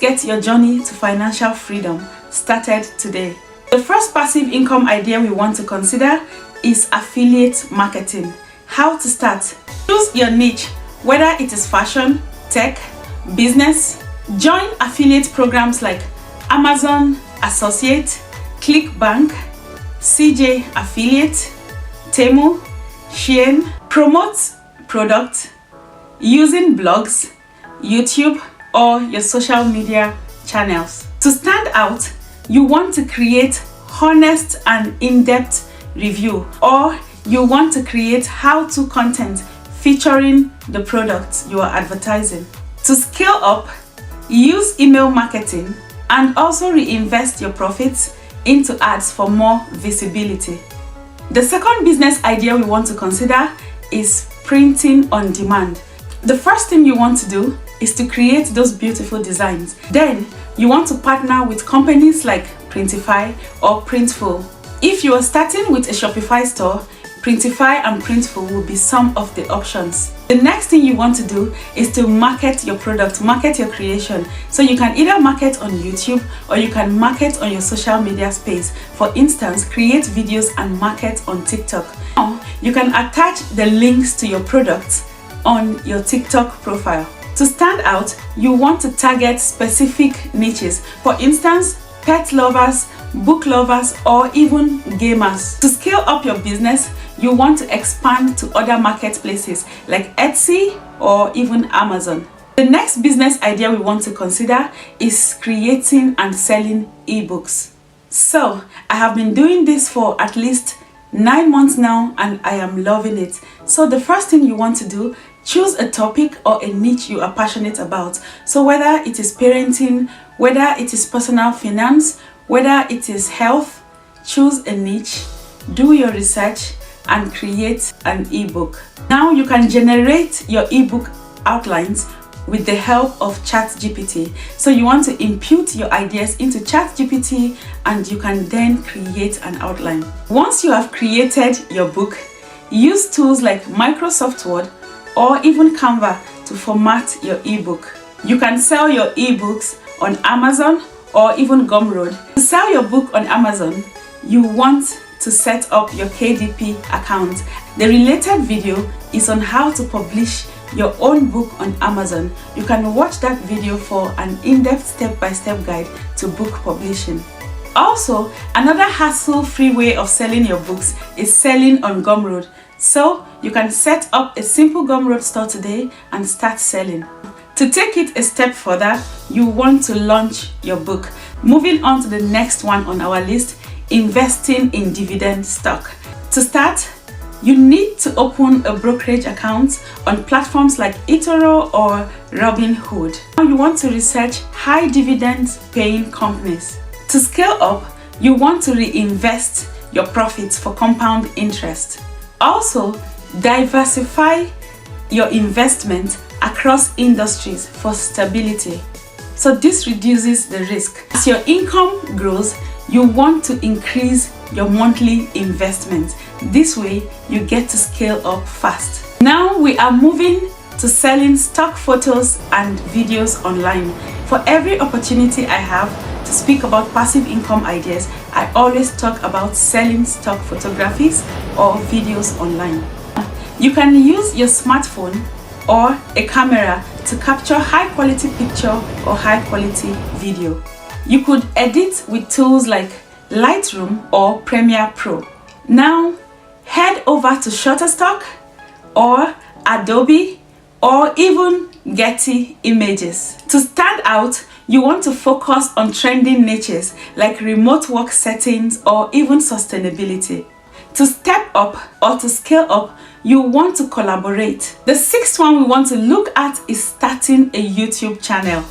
Let's get your journey to financial freedom started today. The first passive income idea we want to consider is affiliate marketing. How to start? Choose your niche, whether it is fashion, tech, business. Join affiliate programs like Amazon Associate, ClickBank, CJ Affiliate, Temu, Shein. Promote product using blogs, YouTube, or your social media channels. To stand out, you want to create honest and in-depth review, or you want to create how-to content featuring the products you are advertising. To scale up, use email marketing and also reinvest your profits into ads for more visibility. The second business idea we want to consider is printing on demand. The first thing you want to do is to create those beautiful designs. Then you want to partner with companies like Printify or Printful. If you are starting with a Shopify store, Printify and Printful will be some of the options. The next thing you want to do is to market your product, market your creation. So you can either market on YouTube or you can market on your social media space. For instance, create videos and market on TikTok. Now, you can attach the links to your products on your TikTok profile. To stand out, you want to target specific niches. For instance, pet lovers, book lovers, or even gamers. To scale up your business, you want to expand to other marketplaces like Etsy or even Amazon. The next business idea we want to consider is creating and selling ebooks. So, I have been doing this for at least 9 months now and I am loving it. So the first thing you want to do, choose a topic or a niche you are passionate about. So whether it is parenting, whether it is personal finance, whether it is health, choose a niche, do your research, and create an ebook. Now you can generate your ebook outlines with the help of ChatGPT. So you want to input your ideas into ChatGPT and you can then create an outline. Once you have created your book, use tools like Microsoft Word or even Canva to format your ebook. You can sell your ebooks on Amazon or even Gumroad. To sell your book on Amazon, you want to set up your KDP account. The related video is on how to publish your own book on Amazon. You can watch that video for an in-depth step-by-step guide to book publishing. Also, another hassle-free way of selling your books is selling on Gumroad. So you can set up a simple Gumroad store today and start selling. To take it a step further, you want to launch your book. Moving on to the next one on our list, investing in dividend stock. To start, you need to open a brokerage account on platforms like eToro or Robinhood. Now you want to research high dividend paying companies. To scale up, you want to reinvest your profits for compound interest. Also, diversify your investment across industries for stability. So this reduces the risk. As your income grows, you want to increase your monthly investment. This way, you get to scale up fast. Now we are moving to selling stock photos and videos online. For every opportunity I have to speak about passive income ideas, I always talk about selling stock photographies or videos online. You can use your smartphone or a camera to capture high quality picture or high quality video. You could edit with tools like Lightroom or Premiere Pro. Now, head over to Shutterstock or Adobe or even Getty Images. To stand out, you want to focus on trending niches like remote work settings or even sustainability. To step up or to scale up, you want to collaborate. The sixth one we want to look at is starting a YouTube channel.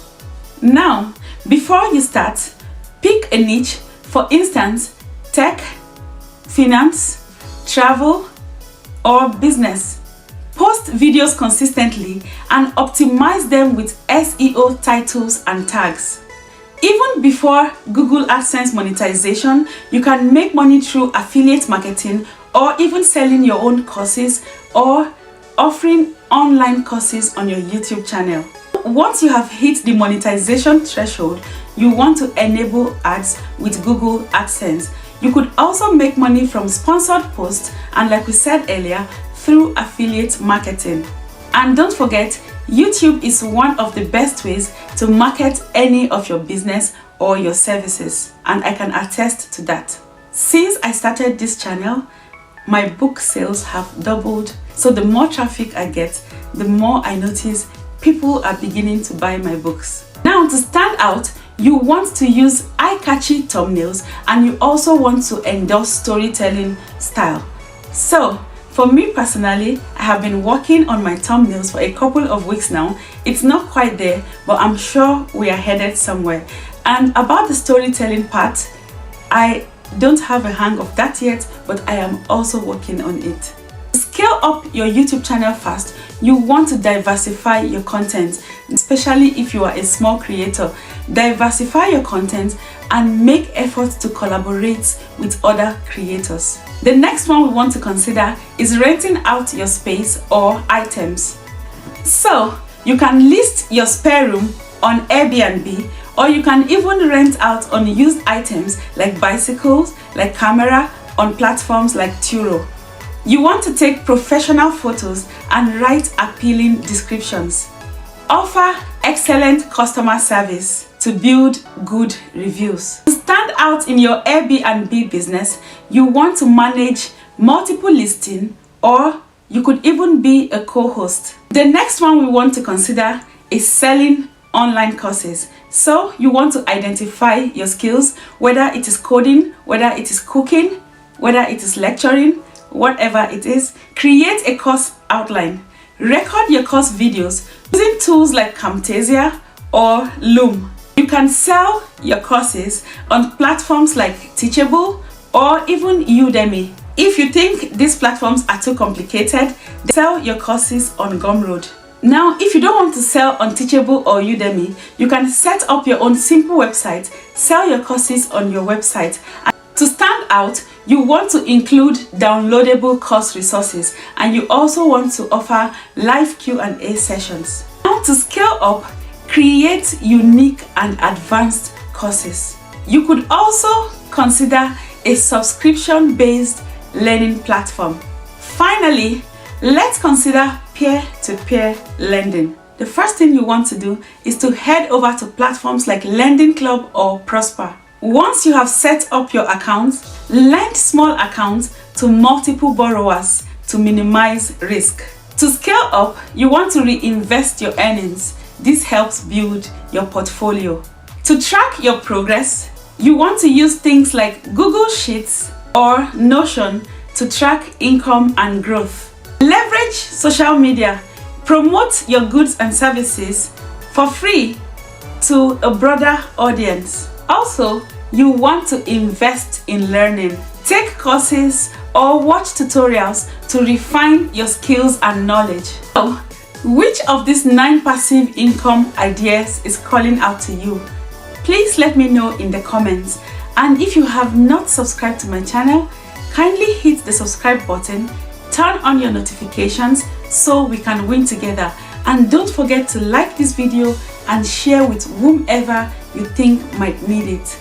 Now, before you start, pick a niche, for instance, tech, finance, travel, or business. Post videos consistently and optimize them with SEO titles and tags. Even before Google AdSense monetization, you can make money through affiliate marketing or even selling your own courses or offering online courses on your YouTube channel. once you have hit the monetization threshold, you want to enable ads with Google AdSense. You could also make money from sponsored posts and, like we said earlier, through affiliate marketing. And don't forget, YouTube is one of the best ways to market any of your business or your services, and I can attest to that. Since I started this channel, my book sales have doubled. So the more traffic I get, the more I notice people are beginning to buy my books. Now, to stand out, you want to use eye-catchy thumbnails, and you also want to endorse storytelling style. So for me personally, I have been working on my thumbnails for a couple of weeks now. It's not quite there, but I'm sure we are headed somewhere. And about the storytelling part, I don't have a hang of that yet, but I am also working on it. To scale up your YouTube channel fast, you want to diversify your content, especially if you are a small creator. Diversify your content and make efforts to collaborate with other creators. The next one we want to consider is renting out your space or items. So you can list your spare room on Airbnb, or you can even rent out unused items like bicycles, like camera, on platforms like Turo. You want to take professional photos and write appealing descriptions. Offer excellent customer service to build good reviews. To stand out in your Airbnb business, you want to manage multiple listings, or you could even be a co-host. The next one we want to consider is selling online courses. So you want to identify your skills, whether it is coding, whether it is cooking, whether it is lecturing, whatever it is. Create a course outline. Record your course videos using tools like Camtasia or Loom. You can sell your courses on platforms like Teachable or even Udemy. If you think these platforms are too complicated, sell your courses on Gumroad. Now, if you don't want to sell on Teachable or Udemy, you can set up your own simple website, sell your courses on your website. And to stand out, you want to include downloadable course resources, and you also want to offer live Q&A sessions. Now, to scale up, create unique and advanced courses. You could also consider a subscription-based learning platform. Finally, let's consider peer-to-peer lending. The first thing you want to do is to head over to platforms like Lending Club or Prosper. Once you have set up your accounts, lend small accounts to multiple borrowers to minimize risk. To scale up, you want to reinvest your earnings. This helps build your portfolio. To track your progress, you want to use things like Google Sheets or Notion to track income and growth. Leverage social media. Promote your goods and services for free to a broader audience. Also, you want to invest in learning. Take courses or watch tutorials to refine your skills and knowledge. So, which of these 9 passive income ideas is calling out to you? Please let me know in the comments. And if you have not subscribed to my channel, kindly hit the subscribe button, turn on your notifications so we can win together. And don't forget to like this video and share with whomever you think might need it.